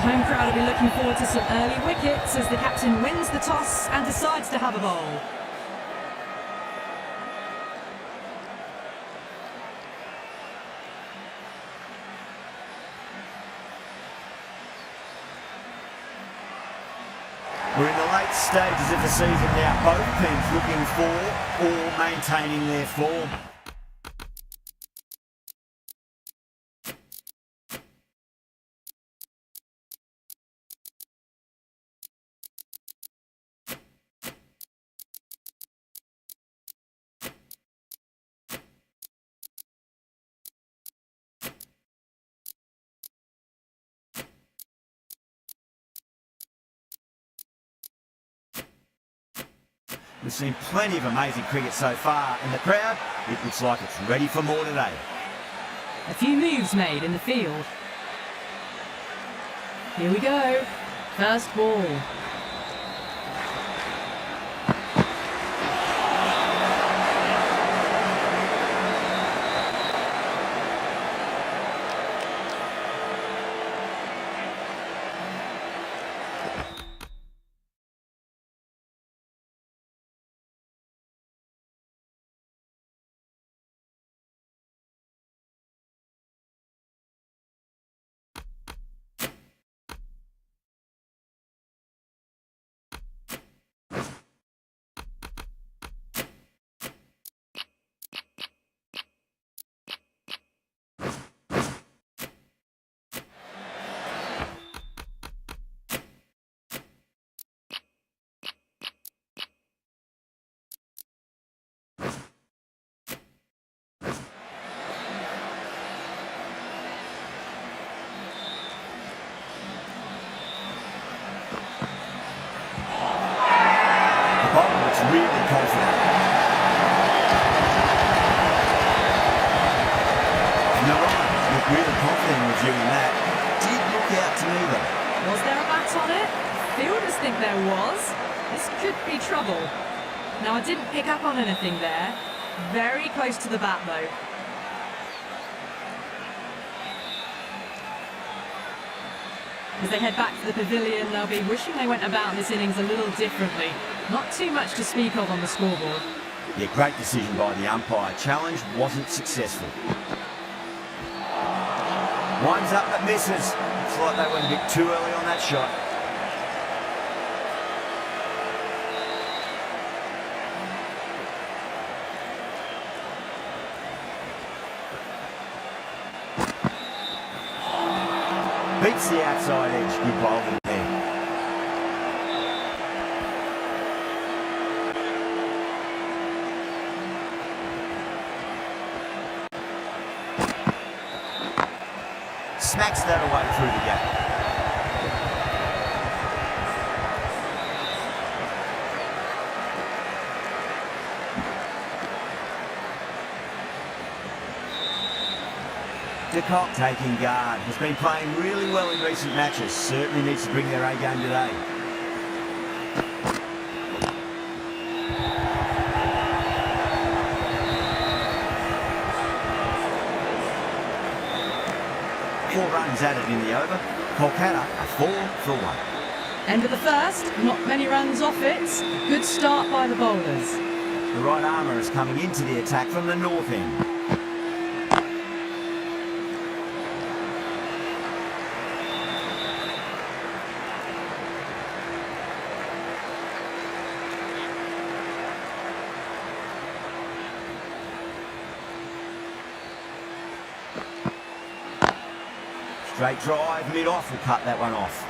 home crowd will be looking forward to some early wickets as the captain wins the toss and decides to have a bowl. We're in the late stages of the season now. Both teams looking for or maintaining their form. We've seen plenty of amazing cricket so far, and the crowd, it looks like it's ready for more today. A few moves made in the field. Here we go. First ball. Really confident. No, look really confident in reviewing that. Did look out to me though. Was there a bat on it? Fielders think there was. This could be trouble. Now I didn't pick up on anything there. Very close to the bat though. As they head back to the pavilion, they'll be wishing they went about this innings a little differently. Not too much to speak of on the scoreboard. Yeah, great decision by the umpire. Challenge wasn't successful. Winds up but misses. Looks like they went a bit too early on that shot. Beats the outside edge. Good bowling there. Smacks that away through the gap. De Kock taking guard. Has been playing really well in recent matches. Certainly needs to bring their A game today. Four runs added in the over. Kolkata are 4 for 1. End of the first, not many runs off it. Good start by the bowlers. The right armour is coming into the attack from the north end. Straight drive, mid-off, will cut that one off.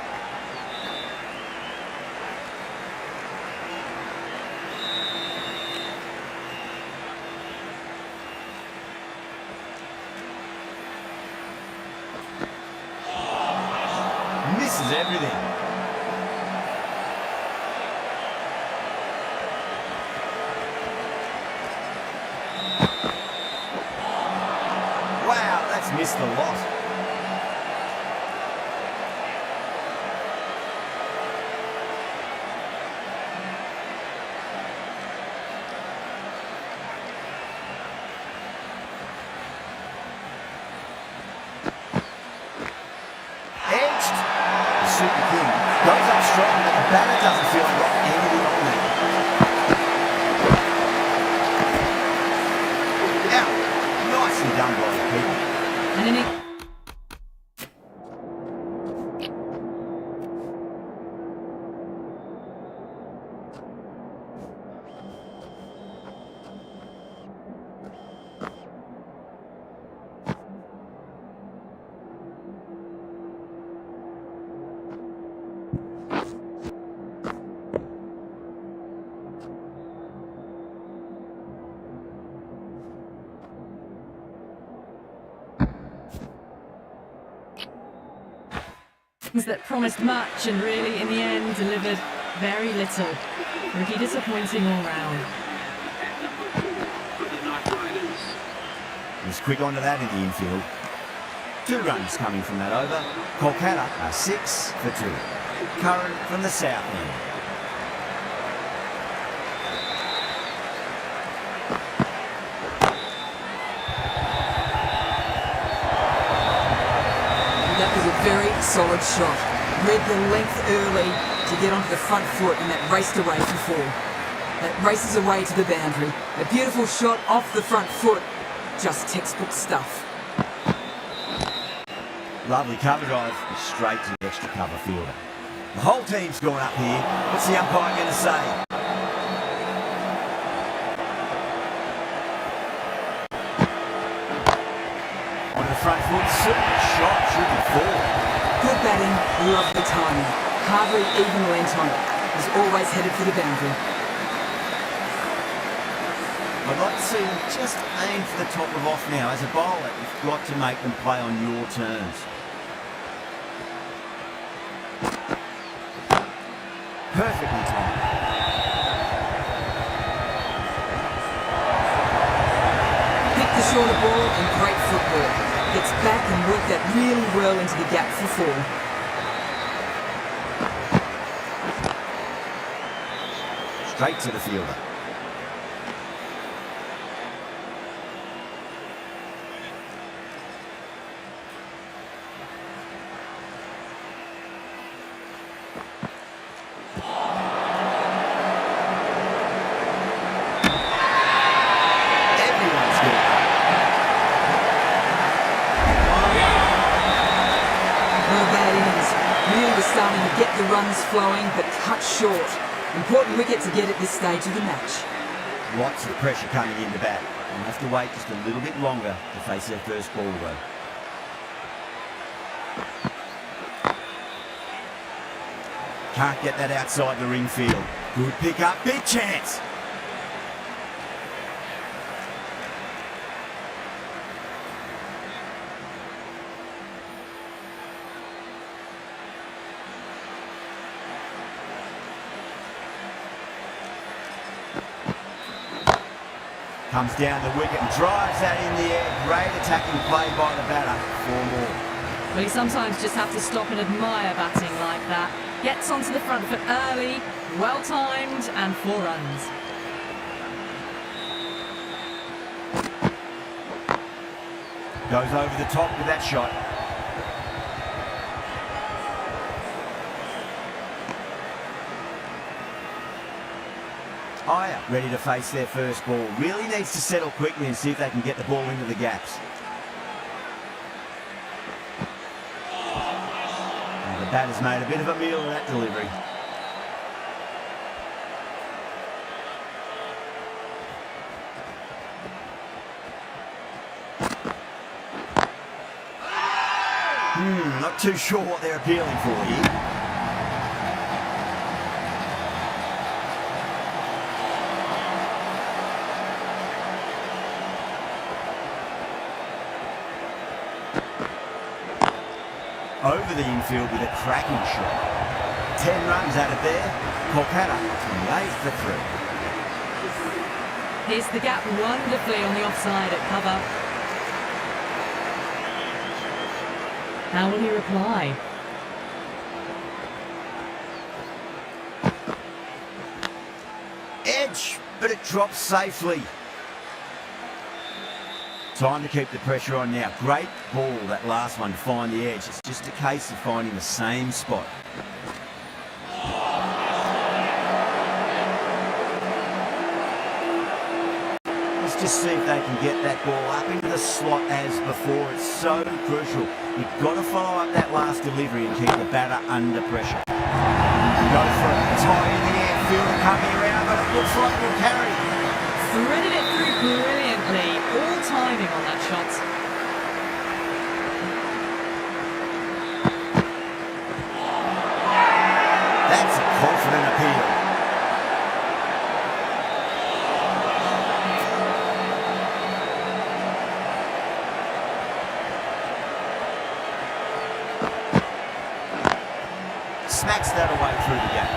Misses everything. Wow, that's missed a lot. batter doesn't feel like got anything on there. Out. Nicely done by the keeper. And in it. That promised much and really in the end delivered very little. Pretty disappointing all round. He's quick onto that in the infield. 2 runs coming from that over. Kolkata are 6 for 2. Curran from the south end. That was a very solid shot. Read the length early to get onto the front foot, and that raced away for 4. That races away to the boundary. A beautiful shot off the front foot. Just textbook stuff. Lovely cover drive, straight to the extra cover fielder. The whole team's gone up here. What's the umpire going to say? On the front foot, super shot, should be 4. Good batting, lovely timing. Harvey even went on it. Was always headed for the boundary. I'd like to see them just aim for the top of off now. As a bowler, you've got to make them play on your terms. Perfectly timed. Picked the shorter ball and great footwork. Gets back and worked that really well into the gap for 4. Straight to the fielder. Everyone's good. Not a bad innings. Really was starting to get the runs flowing, but cut short. Important wicket to get at this stage of the match. Lots of pressure coming into bat. They'll have to wait just a little bit longer to face their first ball though. Can't get that outside the ring field. Good pick up, big chance. Comes down the wicket and drives that in the air. Great attacking play by the batter. 4 more. Well, you sometimes just have to stop and admire batting like that. Gets onto the front foot early, well timed, and 4 runs. Goes over the top with that shot. Aya ready to face their first ball. Really needs to settle quickly and see if they can get the ball into the gaps. And the batter's made a bit of a meal of that delivery. Not too sure what they're appealing for here. Over the infield with a cracking shot. 10 runs added there. Kolkata 28 for 3. Here's the gap wonderfully on the offside at cover. How will he reply? Edge, but it drops safely. Time to keep the pressure on now. Great ball, that last one, to find the edge. It's just a case of finding the same spot. just see if they can get that ball up into the slot as before. It's so crucial. You've got to follow up that last delivery and keep the batter under pressure. Go for it. It's high in the air. Fielder coming around, but it looks like we'll carry. Threaded it through brilliantly. All timing on that shot. That's a confident appeal. Smacks that away through the gap.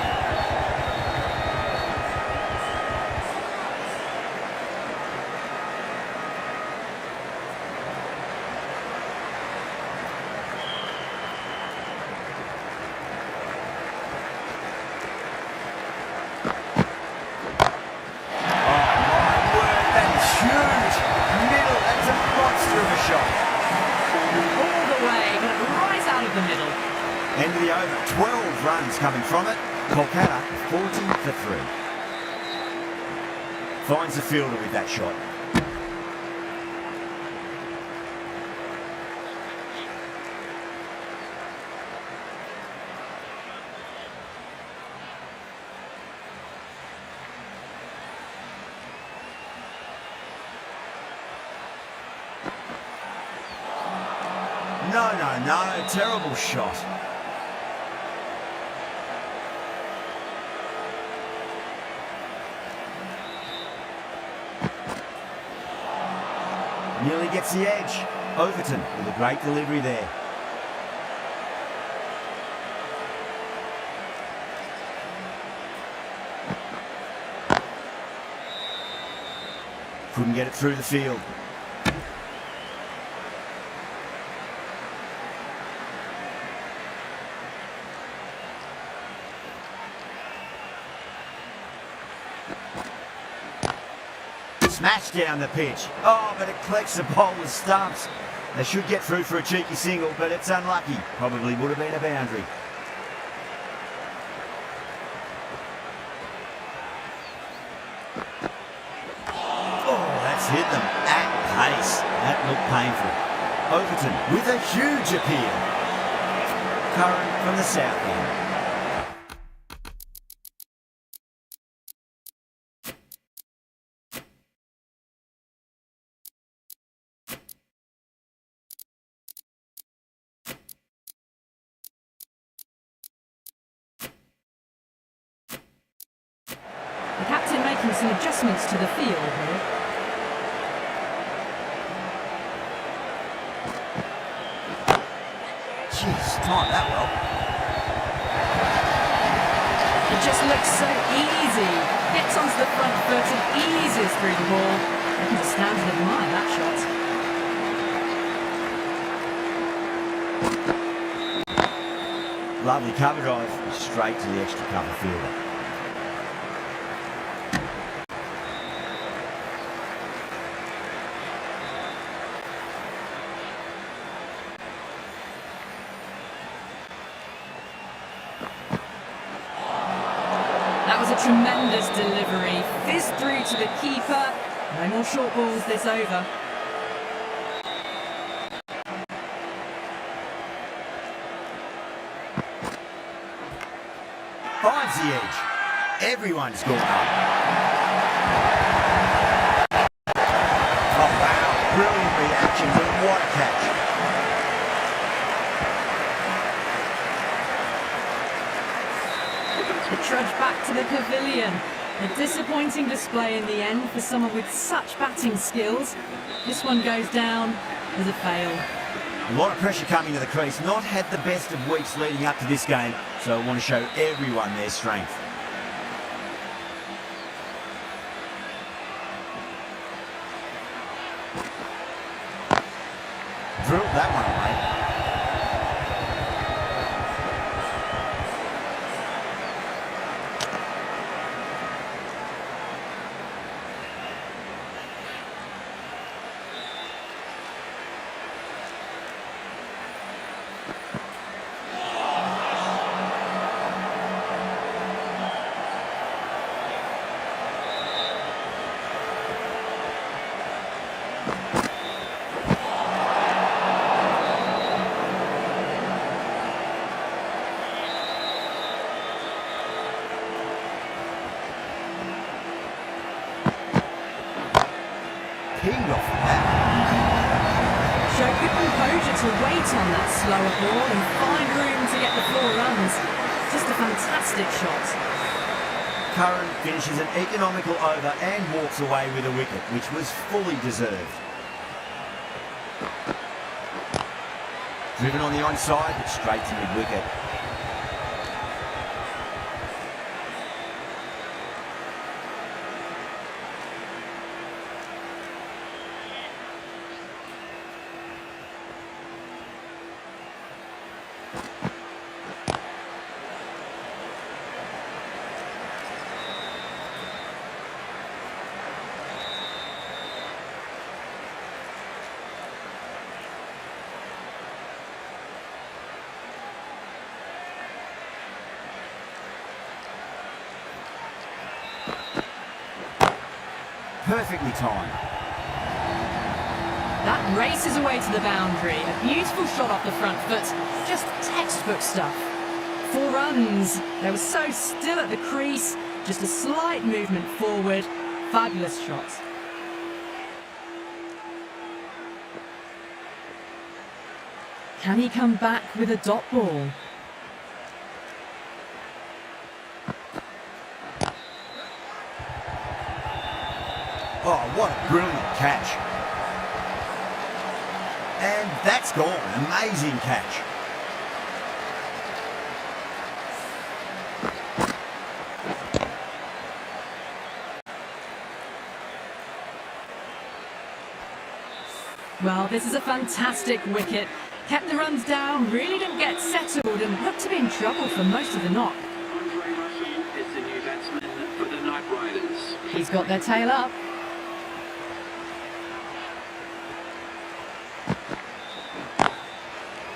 End of the over, 12 runs coming from it. Kolkata 40 for 3. Finds the fielder with that shot. No, terrible shot. Nearly gets the edge. Overton with a great delivery there. Couldn't get it through the field. Smashed down the pitch. Oh, but it collects the bowler's stumps. They should get through for a cheeky single, but it's unlucky. Probably would have been a boundary. Oh, that's hit them at pace. That looked painful. Overton with a huge appeal. Curran from the south end. The captain making some adjustments to the field here. Jeez, timed that well. It just looks so easy. Gets onto the front foot and eases through the ball. I can just stand and admire that shot. Lovely cover drive, straight to the extra cover fielder. That was a tremendous delivery. Fizzed through to the keeper. No more short balls this over. Finds the edge. Everyone's gone up. Oh wow, brilliant reactions and what a catch. The trudge back to the pavilion. A disappointing display in the end for someone with such batting skills. This one goes down as a fail. A lot of pressure coming to the crease. Not had the best of weeks leading up to this game, so I want to show everyone their strength. Drilled that one away. to wait on that slower ball and find room to get the 4 runs. Just a fantastic shot. Curran finishes an economical over and walks away with a wicket, which was fully deserved. Driven on the onside, but straight to mid-wicket. Perfectly timed. That races away to the boundary. A beautiful shot off the front foot. Just textbook stuff. 4 runs. They were so still at the crease. Just a slight movement forward. Fabulous shot. Can he come back with a dot ball? Oh, what a brilliant catch. And that's gone. Amazing catch. Well, this is a fantastic wicket. Kept the runs down, really didn't get settled and looked to be in trouble for most of the knock. Is the new batsman for the Knight Riders. He's got their tail up.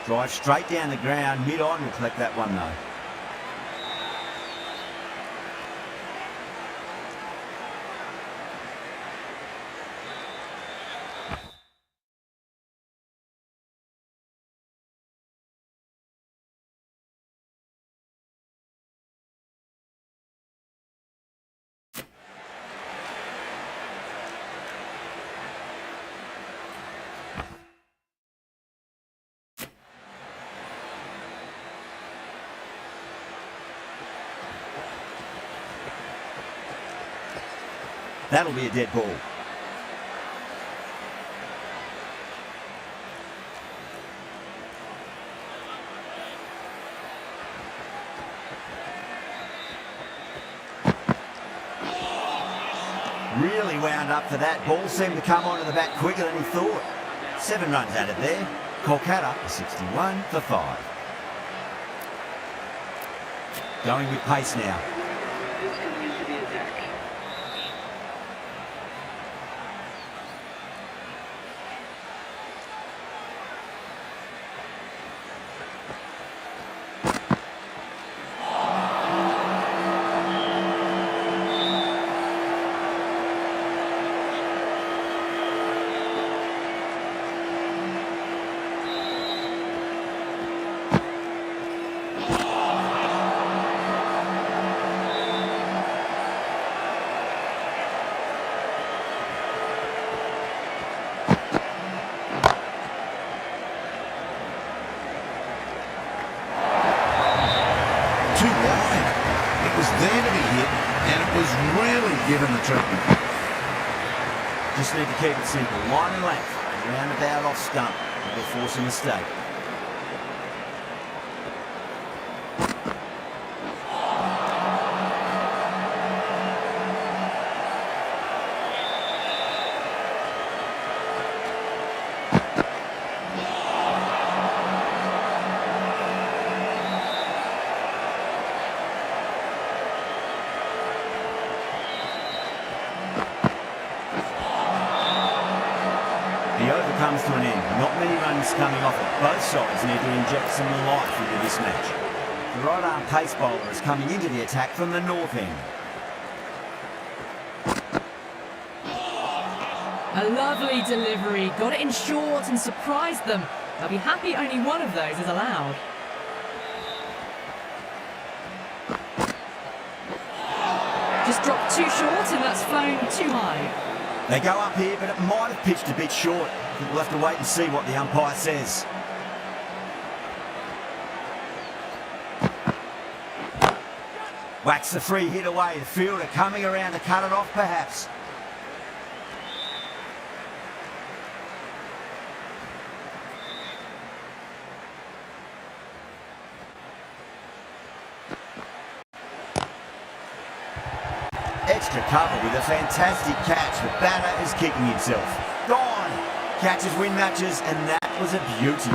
Drive straight down the ground, mid-on, will collect that one though. That'll be a dead ball. Really wound up for that. Ball seemed to come onto the bat quicker than he thought. 7 runs added there. Kolkata 61 for 5. Going with pace now. Is coming into the attack. There to be hit, and it was really given the treatment. Just need to keep it simple. Line and length. Roundabout off stump. It'll force a mistake. The over comes to an end. Not many runs coming off it. Both sides need to inject some life into this match. The right arm pace bowler is coming into the attack from the north end. A lovely delivery. Got it in short and surprised them. They'll be happy only one of those is allowed. Just dropped too short and that's flown too high. They go up here, but it might have pitched a bit short. We'll have to wait and see what the umpire says. Whacks the free hit away. The fielder coming around to cut it off, perhaps. Extra cover with a fantastic catch. The batter is kicking himself. Gone. Catches win matches, and that was a beauty.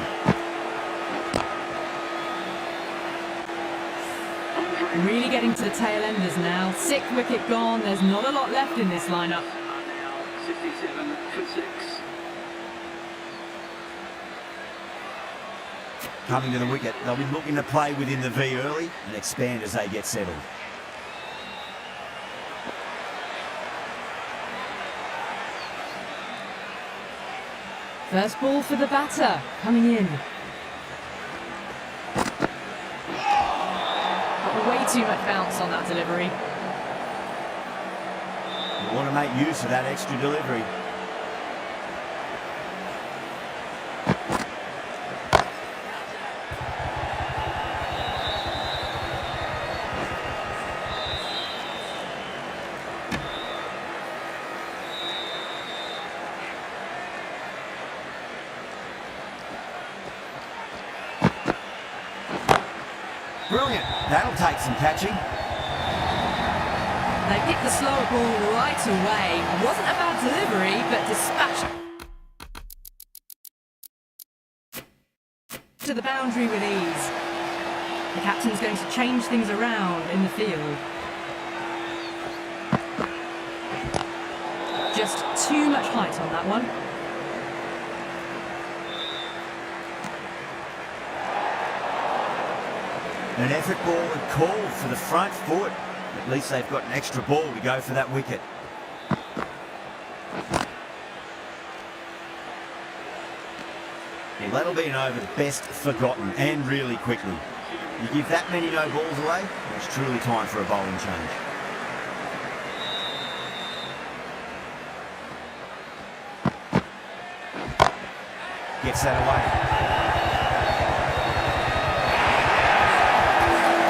Really getting to the tail enders now. 6th wicket gone. There's not a lot left in this lineup. Now 67 for 6. Coming to the wicket, they'll be looking to play within the V early and expand as they get settled. First ball for the batter, coming in. Got way too much bounce on that delivery. You want to make use of that extra delivery. Brilliant. That'll take some catching. They picked the slower ball right away. Wasn't a bad delivery, but dispatched to the boundary with ease. The captain's going to change things around in the field. Just too much height on that one. An effort ball and called for the front foot. At least they've got an extra ball to go for that wicket. Yeah, that'll be an over best forgotten, and really quickly. You give that many no balls away, it's truly time for a bowling change. Gets that away.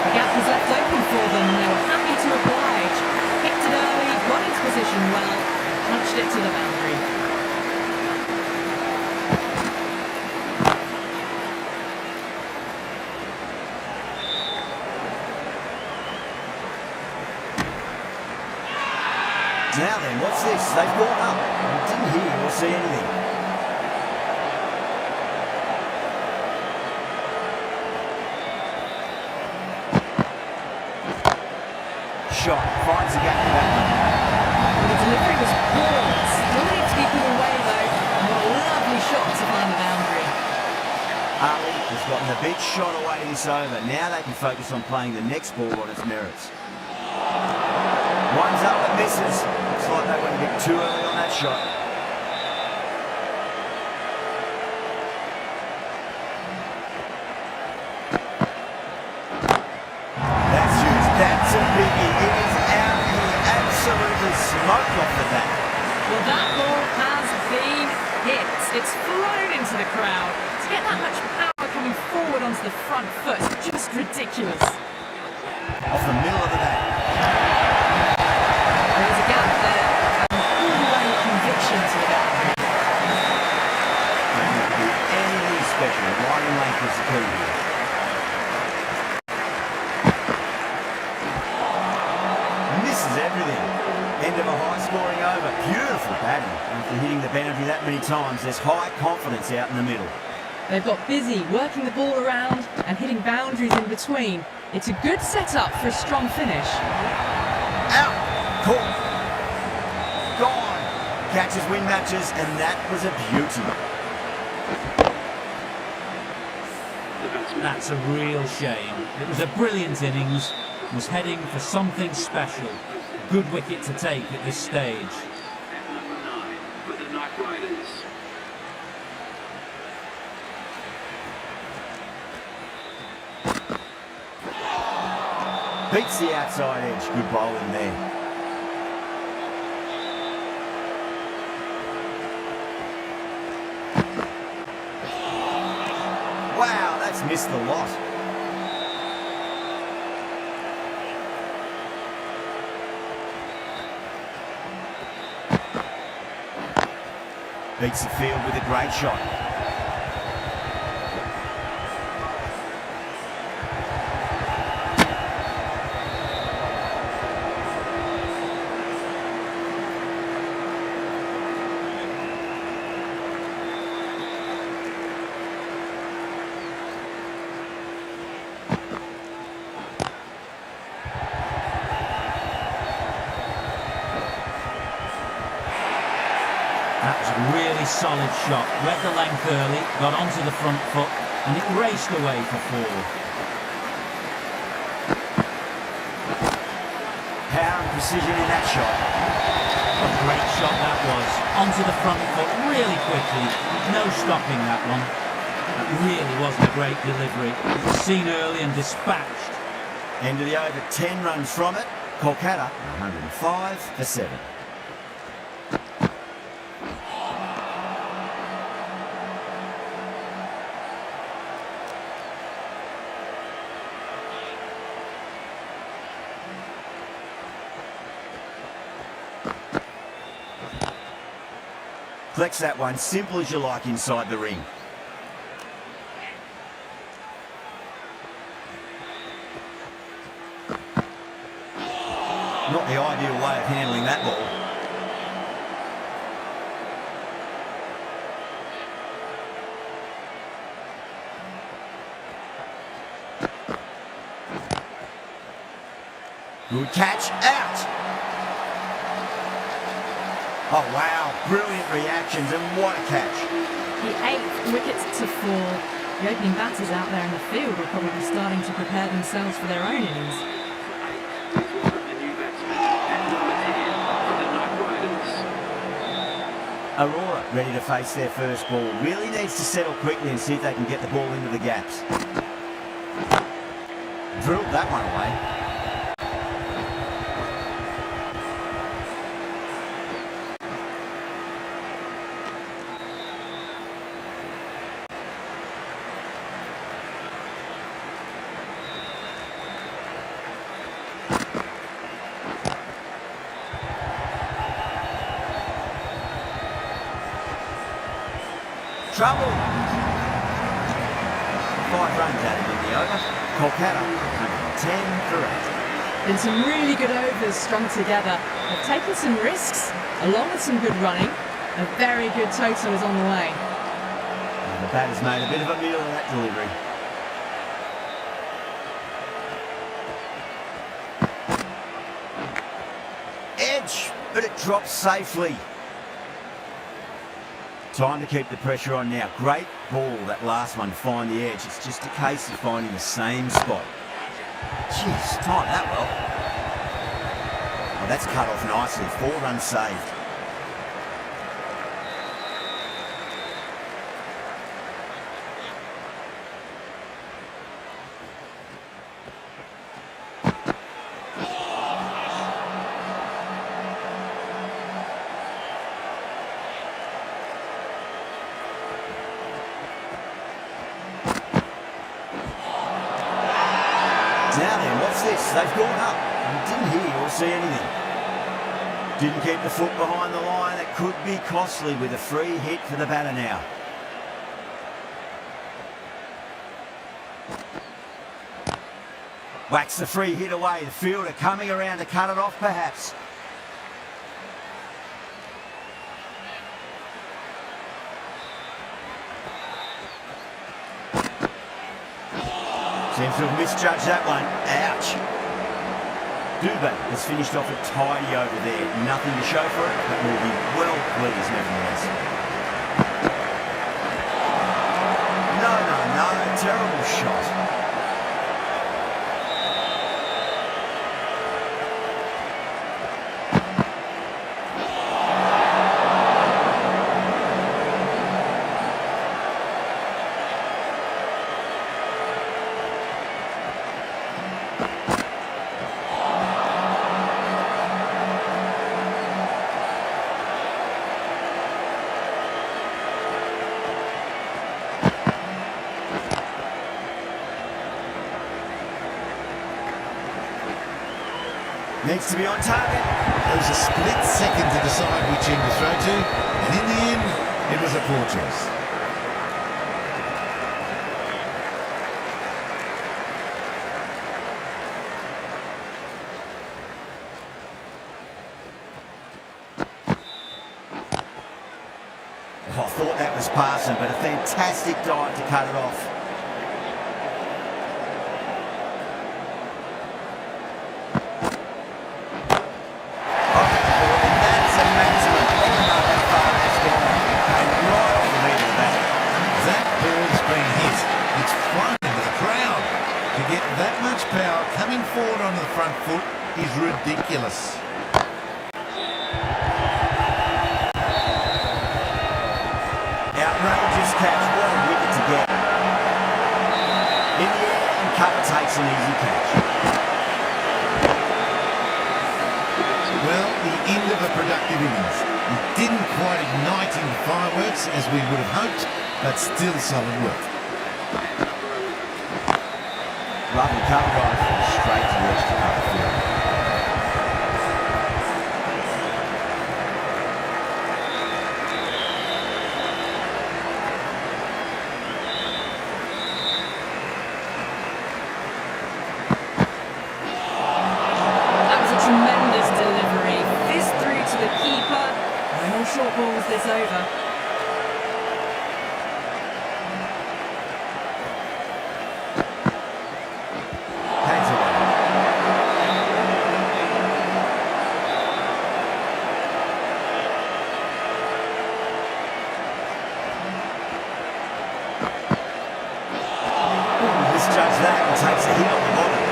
The gap was left open for them and they were happy to oblige. Picked it early, got into position well, punched it to the boundary. Now then, what's this? They've gone up. Didn't hear or see anything. Shot, finds the gap in the back. The delivery was poor. Still needs to be put away though. And a lovely shot to find the boundary. Ali has gotten the big shot away this over. Now they can focus on playing the next ball on its merits. One's up and misses. Looks like they went a bit too early on that shot. That's huge. That's a biggie. It is out here. Absolutely smoked off the bat. Well, that ball has been hit. It's flown into the crowd. To get that much power coming forward onto the front foot, just ridiculous. Off the middle of the bat. There was a gap there, and all-the-way conviction to the boundary. Don't need to do anything special. Line and length was the key here. Misses everything. End of a high-scoring over. Beautiful batting. After hitting the boundary that many times, there's high confidence out in the middle. They've got busy working the ball around and hitting boundaries in between. It's a good setup for a strong finish. Out. Caught. Gone. Catches win matches, and that was a beauty. That's a real shame. It was a brilliant innings, was heading for something special. Good wicket to take at this stage. At number 9 for the Knight Riders. Beats the outside edge. Good bowling there. Wow, that's missed the lot. Beats the field with a great shot. That was a really solid shot. Read the length early, got onto the front foot, and it raced away for 4. Power and precision in that shot. A great shot that was. Onto the front foot really quickly. No stopping that one. That really wasn't a great delivery. It was seen early and dispatched. End of the over, 10 runs from it. Kolkata, 105 for 7. Flex that one, simple as you like inside the ring. Not the ideal way of handling that ball. Good catch, out! Oh wow, brilliant reactions and what a catch. The 8th wicket to fall. The opening batters out there in the field are probably starting to prepare themselves for their own innings. The new batsman at number 10 for the Night Riders. Aurora ready to face their first ball. Really needs to settle quickly and see if they can get the ball into the gaps. Drilled that one away. Trouble. 5 runs added in the over. Kolkata, 110 for 8. Been some really good overs strung together. They've taken some risks, along with some good running. A very good total is on the way. And the batter's made a bit of a meal of that delivery. Edge, but it drops safely. Time to keep the pressure on now. Great ball, that last one, to find the edge. It's just a case of finding the same spot. Jeez, timed that well. Oh, that's cut off nicely. 4 runs saved. Now then, what's this? They've gone up and didn't hear or see anything. Didn't keep the foot behind the line. That could be costly with a free hit for the batter now. Whacks the free hit away. The fielder coming around to cut it off perhaps. Seems to have misjudged that one. Ouch. Dubé has finished off it tidy over there. Nothing to show for it, but will be well pleased nevertheless. No. Terrible shot. Needs to be on target. There was a split second to decide which end to throw to, and in the end, It was a poor choice. Oh, I thought that was passing, but a fantastic dive to cut it off. Power coming forward onto the front foot is ridiculous. Outrageous catch, what a wicket to get. In the air, and Cutter takes an easy catch. Well, the end of a productive innings. It didn't quite ignite into fireworks as we would have hoped, but still solid work. Lovely cover drive from straight to the edge to cover field. That was a tremendous delivery. Fist through to the keeper. No more short balls this over. Misjudged that and takes a hit on the bottom.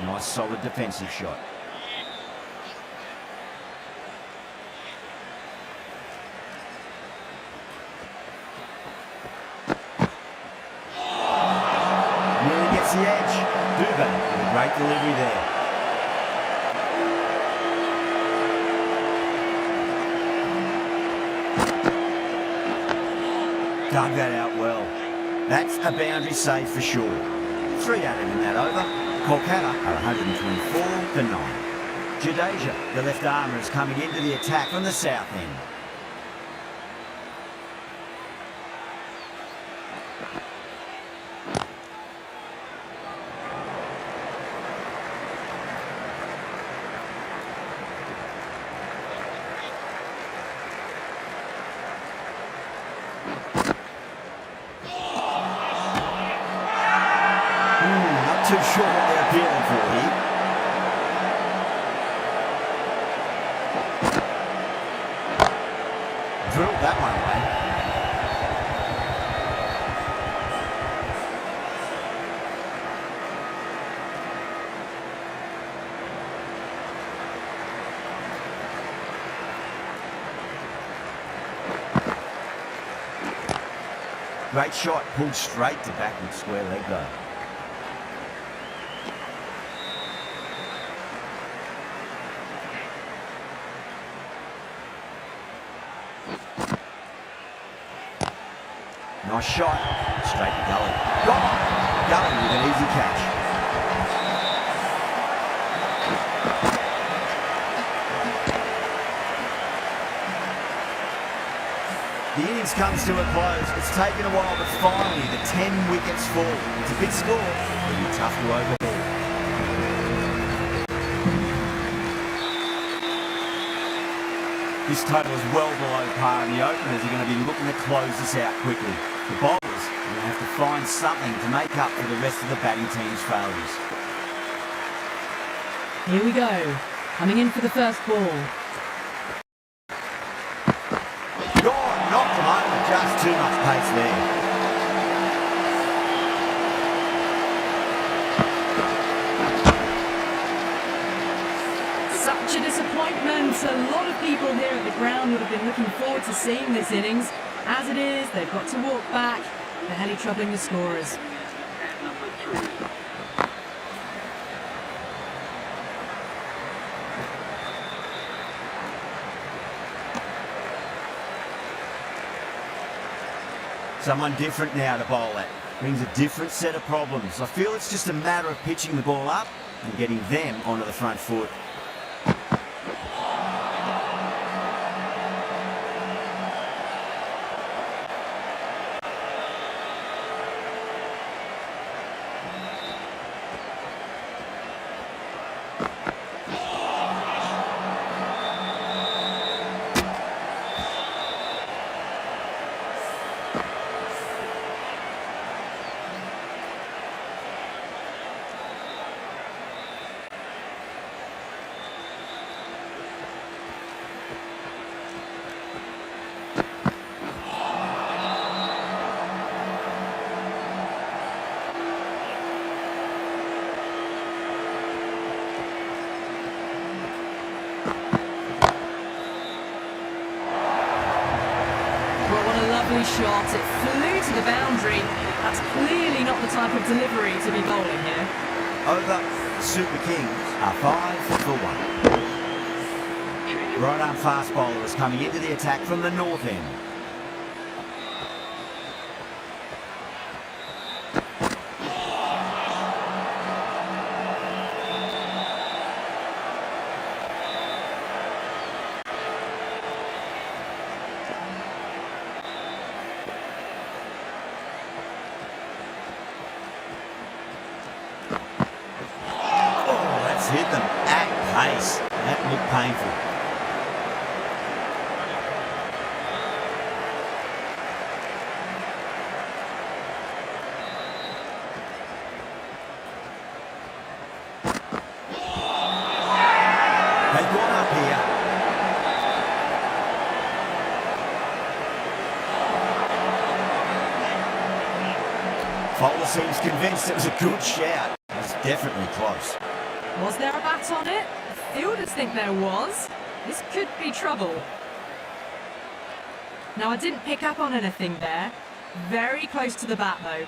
Nice solid defensive shot. Nearly gets the edge. Dubin with a great delivery there. Dug that out well. That's a boundary save for sure. 3 added in that over. Kolkata are 124 for 9. Jadeja, the left armour, is coming into the attack from the south end. Not too sure what they're appealing for here. Drilled that one away. Great shot, pulled straight to backward square leg though. Nice shot, straight to Gully. Got it. Gully with an easy catch. The innings comes to a close. It's taken a while, but finally the 10 wickets fall. It's a big score, it'll be tough to overhaul. This total is well below par, and the openers are going to be looking to close this out quickly. The bowlers are going to have to find something to make up for the rest of the batting team's failures. Here we go. Coming in for the first ball. Gone, knocked them over, just too much pace there. Such a disappointment. A lot of people here at the ground would have been looking forward to seeing this innings. As it is, they've got to walk back. They're hardly troubling the scorers. And number 3. Someone different now to bowl at. brings a different set of problems. I feel it's just a matter of pitching the ball up and getting them onto the front foot. Shot, it flew to the boundary. That's clearly not the type of delivery to be bowling here. Over, the Super Kings are 5 for 1. Right arm fast bowler is coming into the attack from the north end. Hit them at pace. That looked painful. They've gone up here. Fowler seems convinced it was a good shout. It was definitely close. Was there a bat on it? The fielders think there was. This could be trouble. Now, I didn't pick up on anything there. Very close to the bat, though.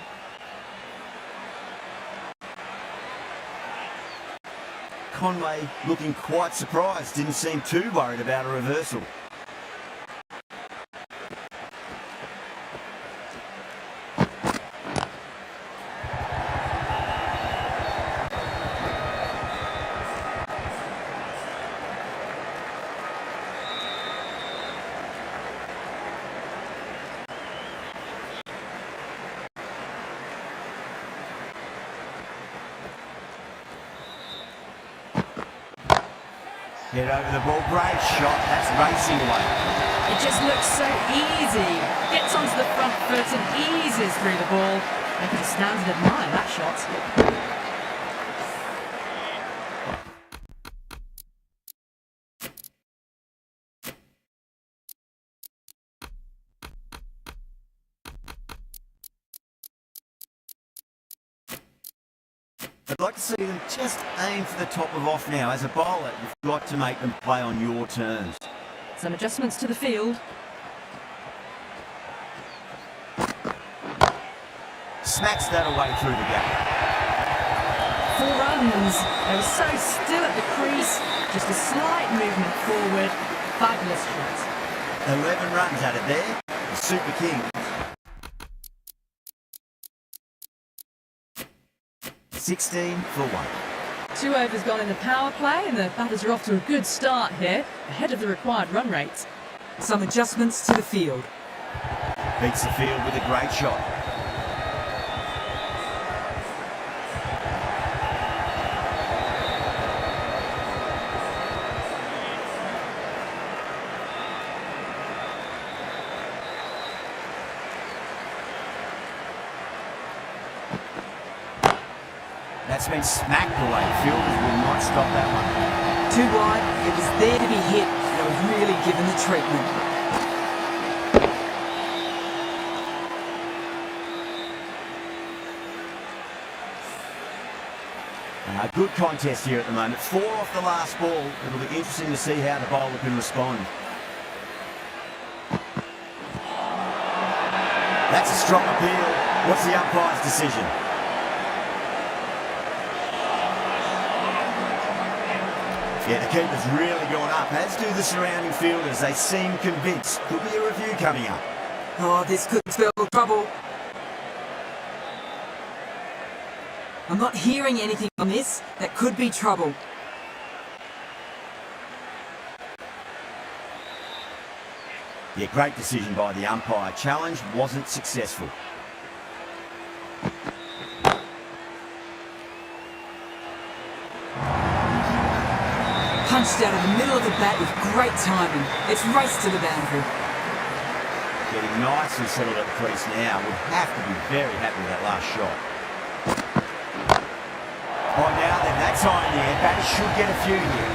Conway looking quite surprised, didn't seem too worried about a reversal. Head over the ball, great shot, that's racing away. It just looks so easy. Gets onto the front foot and eases through the ball. I could just stand and admire that shot. I'd like to see them just aim for the top of off now. As a bowler, you've got to make them play on your terms. Some adjustments to the field. Smacks that away through the gap. 4 runs. They were so still at the crease. Just a slight movement forward. Fabulous shot. 11 runs out of there. The Super Kings 16 for 1. 2 overs gone in the power play, and the batters are off to a good start here, ahead of the required run rate. Some adjustments to the field. Beats the field with a great shot. That's been smacked away. Fielders will not stop that one. Too wide, it was there to be hit. They were really given the treatment. A good contest here at the moment. 4 off the last ball. It'll be interesting to see how the bowler can respond. That's a strong appeal. What's the umpire's decision? Yeah, the keeper's really gone up, as do the surrounding fielders. They seem convinced. Could be a review coming up. Oh, this could spell trouble. I'm not hearing anything on this. That could be trouble. Yeah, great decision by the umpire. Challenge wasn't successful. Punched out of the middle of the bat with great timing. It's raced to the boundary. Getting nicely settled at the crease now. Would have to be very happy with that last shot. Oh, now then, that's on in the air. Batters should get a few here.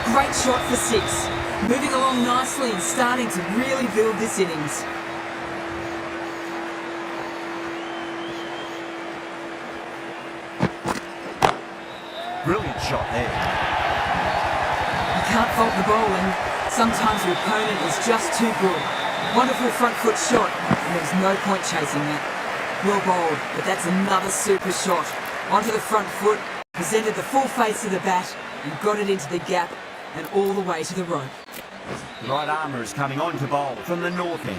Great shot for 6. Moving along nicely and starting to really build this innings. Brilliant shot there. You can't fault the bowling. Sometimes your opponent is just too good. Wonderful front foot shot, and there's no point chasing that. Well bowled, but that's another super shot. Onto the front foot, presented the full face of the bat, and got it into the gap and all the way to the rope. The right armour is coming on to bowl from the north end.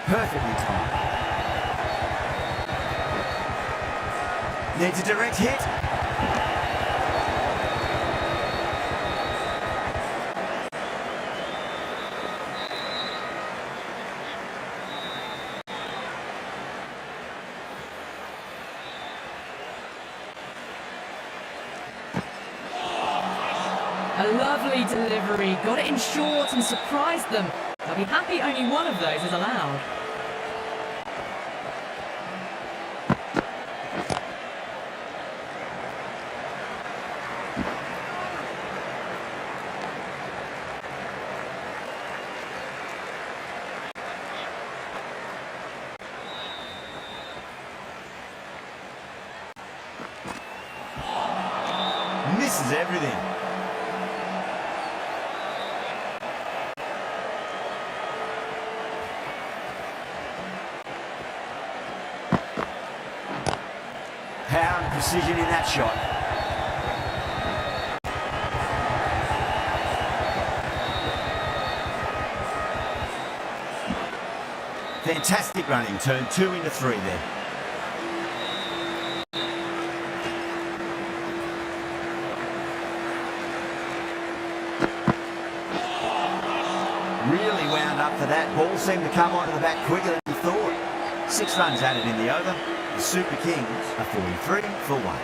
Perfectly timed. Needs a direct hit. A lovely delivery, got it in short and surprised them. They'll be happy only one of those is allowed. Misses everything. Power and precision in that shot. Fantastic running, turned 2 into 3 there. Really wound up for that. Ball seemed to come onto the bat quicker than he thought. 6 runs added in the over. The Super Kings are 43 for 1.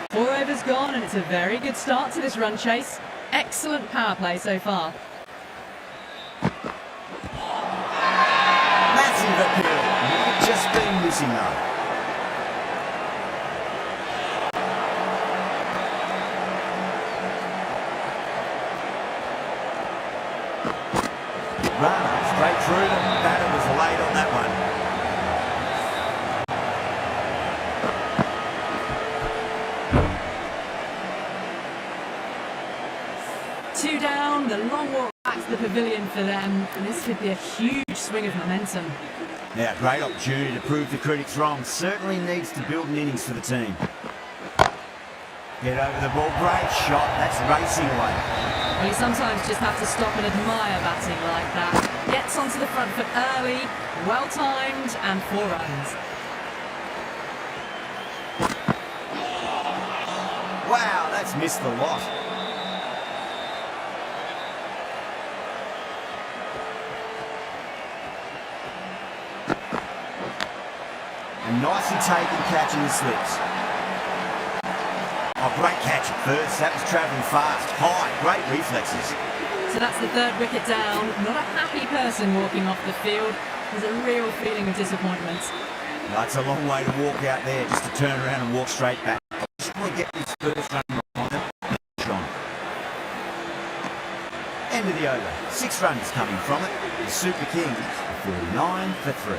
4 overs gone and it's a very good start to this run chase. Excellent power play so far. Massive appeal. Might just been missing though. Runner straight through them. Batter was late on that one. Two down, the long walk back to the pavilion for them. And this could be a huge swing of momentum. Now, great opportunity to prove the critics wrong. Certainly needs to build an innings for the team. Get over the ball. Great shot. That's racing away. Well, you sometimes just have to stop and admire batting like that. Gets onto the front foot early, well timed, and 4 runs. Wow, that's missed the lot. A nicely taken catch in the slips. Oh, great catch at first. That was travelling fast. High, great reflexes. So that's the 3rd wicket down. Not a happy person walking off the field. There's a real feeling of disappointment. No, it's a long way to walk out there just to turn around and walk straight back. Just want to get this first run on them. End of the over. 6 runs coming from it. The Super Kings are 49 for 3.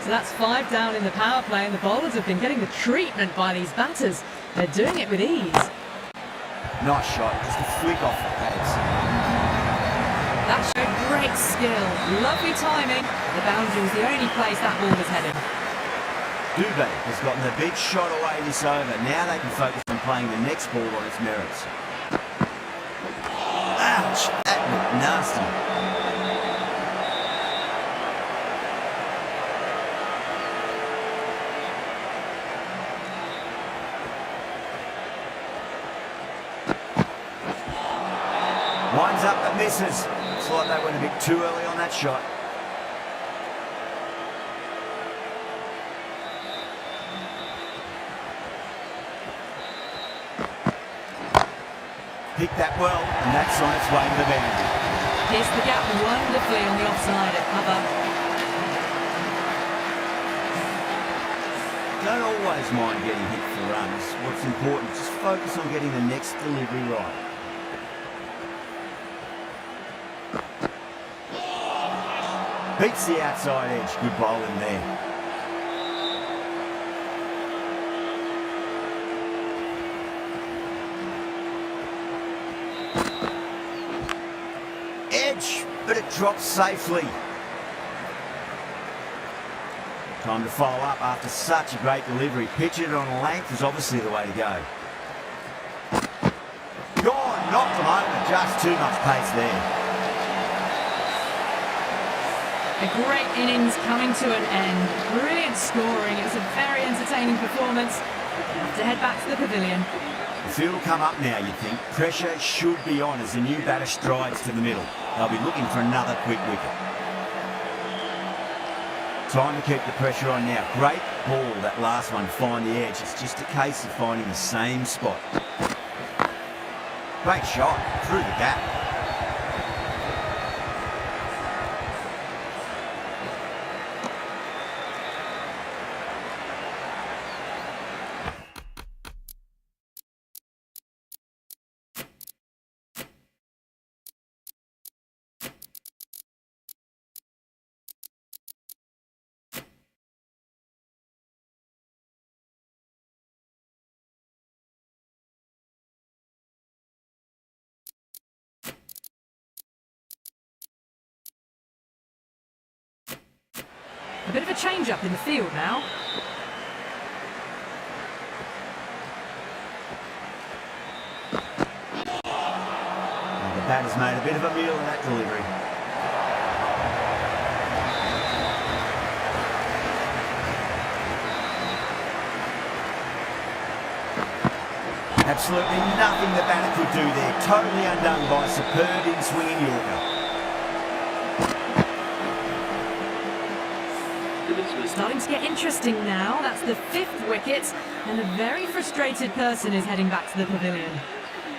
So that's 5 down in the power play, and the bowlers have been getting the treatment by these batters. They're doing it with ease. Nice shot, just a flick off the pads. That showed great skill. Lovely timing. The boundary was the only place that ball was heading. Dubé has gotten the big shot away this over. Now they can focus on playing the next ball on its merits. Ah, Ouch, that looked nasty. Winds up but misses. Looks like they went a bit too early on that shot. Picked that well, and that's on its way to the boundary. Pierced the gap wonderfully on the offside at cover. Don't always mind getting hit for runs. What's important is just focus on getting the next delivery right. Beats the outside edge. Good bowling there. Edge, but it drops safely. Time to follow up after such a great delivery. Pitch it on length is obviously the way to go. Gone, knocked them over. Just too much pace there. A great innings coming to an end. Brilliant scoring. It was a very entertaining performance. Have to head back to the pavilion. The field will come up now, you'd think. Pressure should be on as the new batter strides to the middle. They'll be looking for another quick wicket. Time to keep the pressure on now. Great ball, that last one, find the edge. It's just a case of finding the same spot. Great shot, through the gap. A bit of a change-up in the field now. And the batter's made a bit of a meal of that delivery. Absolutely nothing the batter could do there. Totally undone by a superb in-swinging Yorker. Starting to get interesting now. That's the 5th wicket, and a very frustrated person is heading back to the pavilion.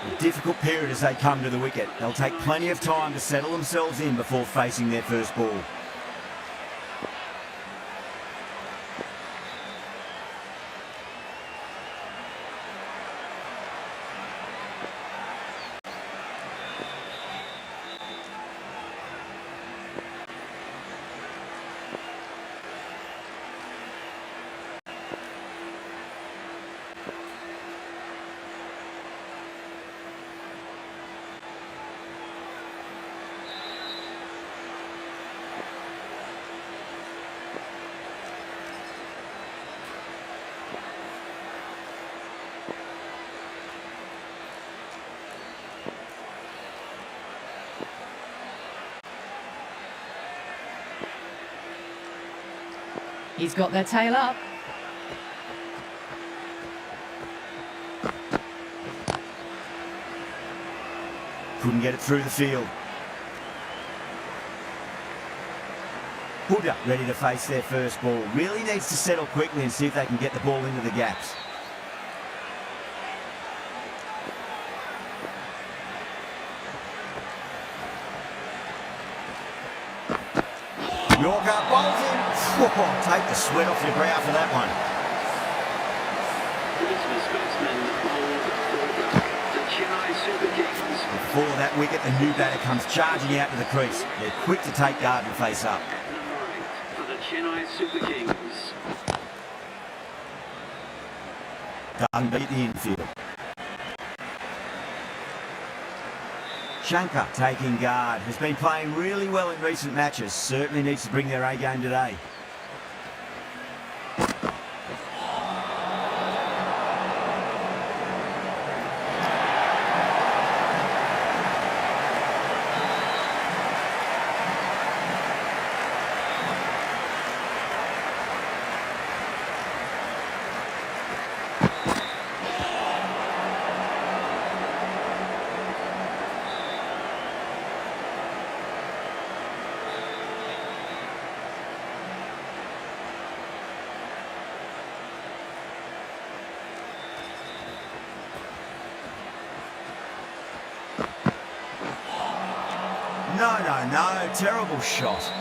A difficult period as they come to the wicket. They'll take plenty of time to settle themselves in before facing their first ball. He's got their tail up. Couldn't get it through the field. Huda ready to face their first ball. Really needs to settle quickly and see if they can get the ball into the gaps. Yorker bowls in. Oh, take the sweat off your brow for that one. Before that wicket, the new batter comes charging out to the crease. They're quick to take guard and face up. For the Chennai Super Kings. Doesn't beat the infield. Shankar taking guard. Has been playing really well in recent matches. Certainly needs to bring their A game today. No, terrible shot.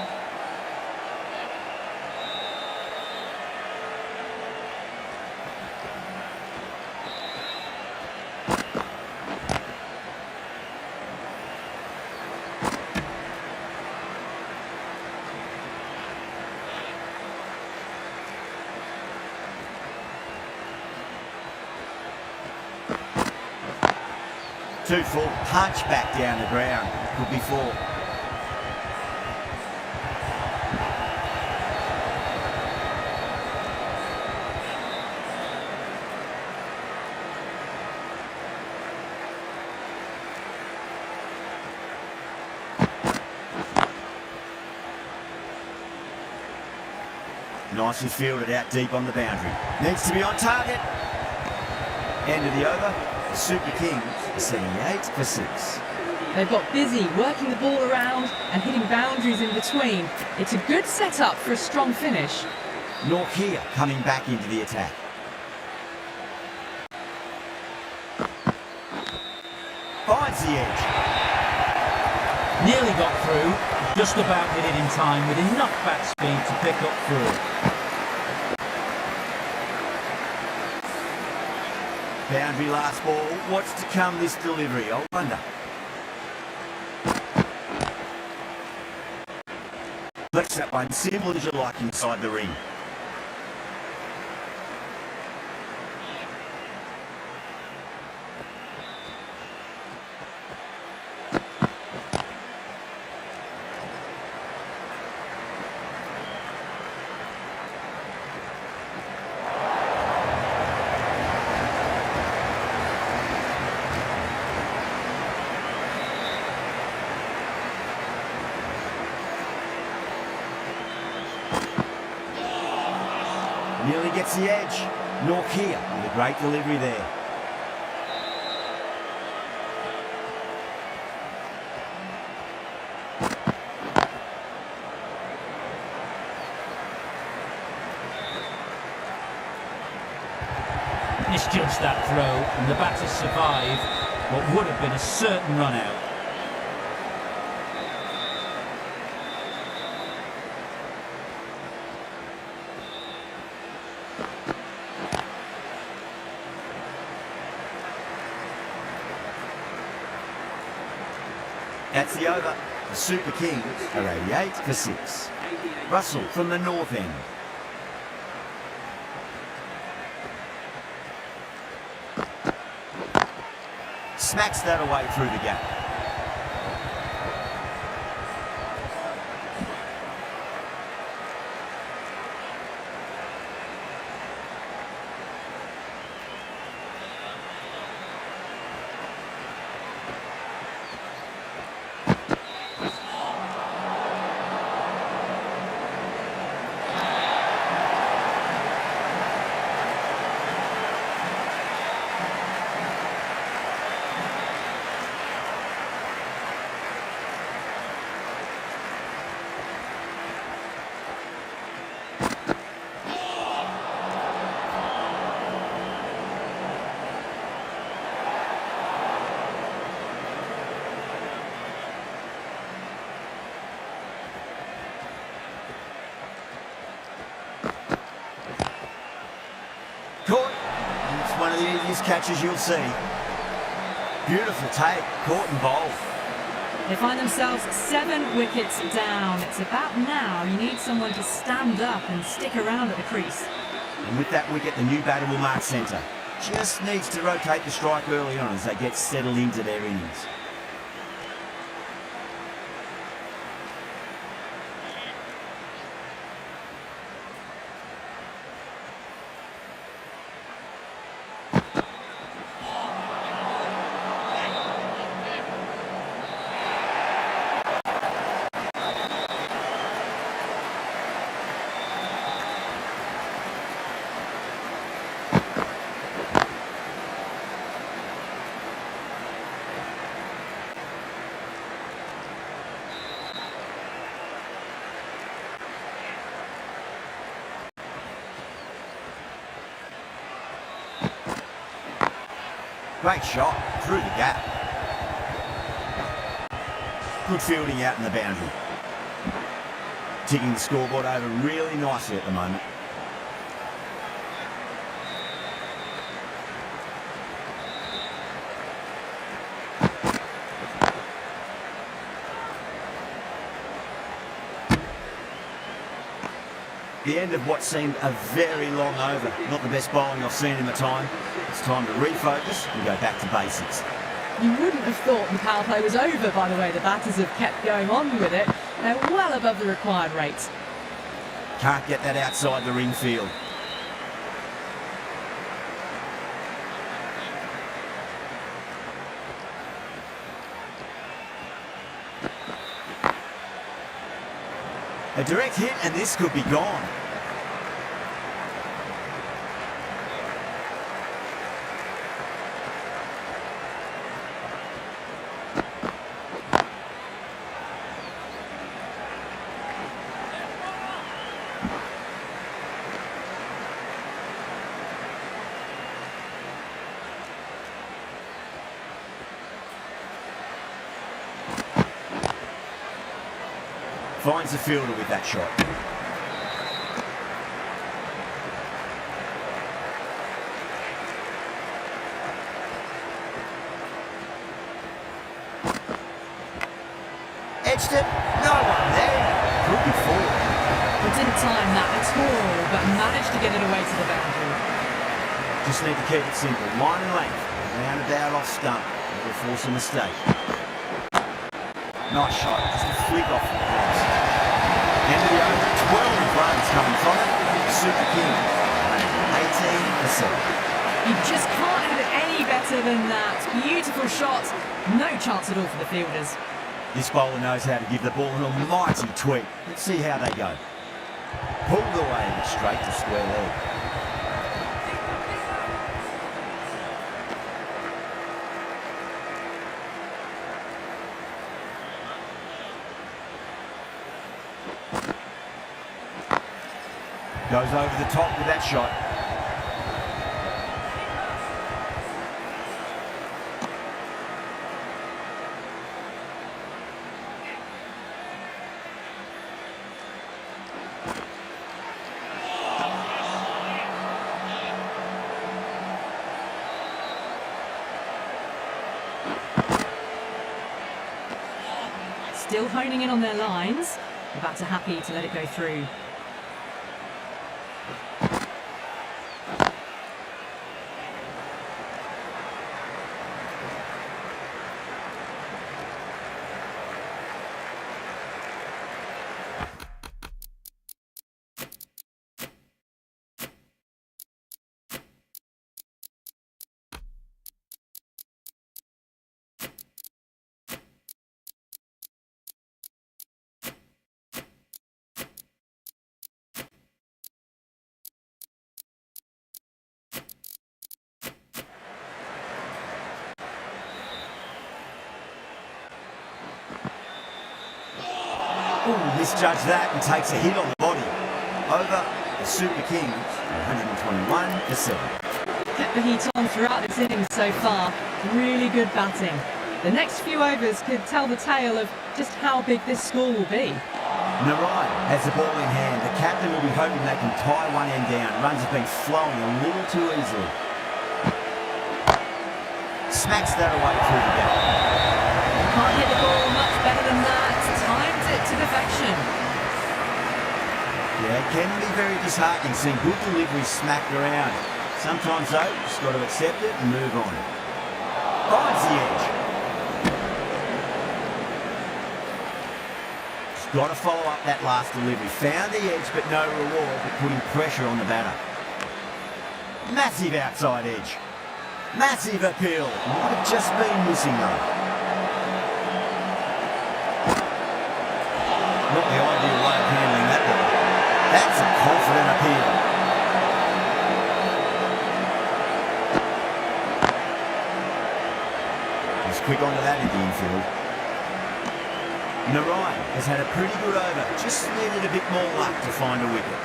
Too full, punch back down the ground. Could be four. Nicely fielded out deep on the boundary. Needs to be on target. End of the over. The Super Kings are 78 for 6. They've got busy working the ball around and hitting boundaries in between. It's a good setup for a strong finish. Norkia coming back into the attack. Finds the edge. Nearly got through, just about hit it in time with enough back speed to pick up through. Boundary last ball. What's to come this delivery? I wonder. Flex that one, simple as you like inside the ring. Nearly gets the edge. Norkia with a great delivery there. Misjudged that throw, and the batters survive what would have been a certain run out. That's the over. The Super Kings are 88 for 6. Russell from the north end. Smacks that away through the gap. Caught. It's one of the easiest catches you'll see. Beautiful take. Caught and bowled. They find themselves 7 wickets down. It's about now you need someone to stand up and stick around at the crease. And with that wicket, the new batter will mark centre. Just needs to rotate the strike early on as they get settled into their innings. Great shot through the gap. good fielding out in the boundary. Ticking the scoreboard over really nicely at the moment. The end of what seemed a very long over. Not the best bowling I've seen in the time. It's time to refocus and go back to basics. You wouldn't have thought the power play was over by the way the batters have kept going on with it. They're well above the required rate. Can't get that outside the ring field. A direct hit and this could be gone. Finds the fielder with that shot. Edged it, no one there. Could be forward. He didn't time that at all, but managed to get it away to the boundary. Just need to keep it simple. Line and length. Roundabout off stump. Never force a mistake. Nice shot. Just a flick off the glass. End of the over. 12 runs coming from it. Super King. 18%. You just can't have it any better than that. Beautiful shot. No chance at all for the fielders. This bowler knows how to give the ball an almighty tweak. Let's see how they go. Pulled away, but straight to square leg. Goes over the top with that shot. Still honing in on their lines. The batter happy to let it go through. Ooh, misjudged that and takes a hit on the body. Over the Super Kings, 121%. Kept the heat on throughout this innings so far. Really good batting. The next few overs could tell the tale of just how big this score will be. Narai has the ball in hand. The captain will be hoping they can tie one end down. Runs have been flowing a little too easily. Smacks that away through the gap. Can't hit the ball much better than that. Timed it to perfection. Yeah, it can be very disheartening seeing good delivery smacked around. Sometimes though, just got to accept it and move on. Finds the edge. Just got to follow up that last delivery. Found the edge but no reward, but putting pressure on the batter. Massive outside edge. Massive appeal. Might have just been missing though. Not the ideal way of handling that ball. That's a confident appeal. He's quick onto that in the infield. Narai has had a pretty good over. Just needed a bit more luck to find a wicket.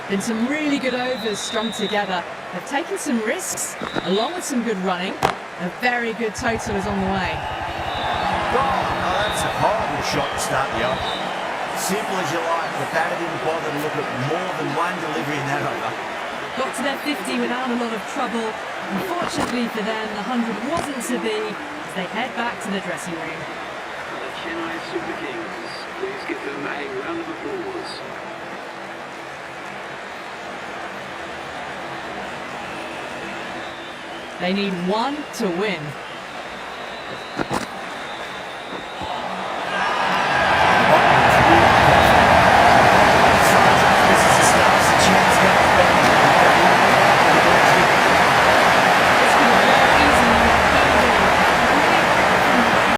Been some really good overs strung together. They've taken some risks, along with some good running. A very good total is on the way. Oh, that's a horrible beautiful shot to start the over. Simple as you like, the batter didn't bother to look at more than one delivery in that over. Got to their 50 without a lot of trouble. Unfortunately for them, the 100 wasn't to be as they head back to the dressing room. The Chennai Super Kings. Please give them a round of applause. They need one to win.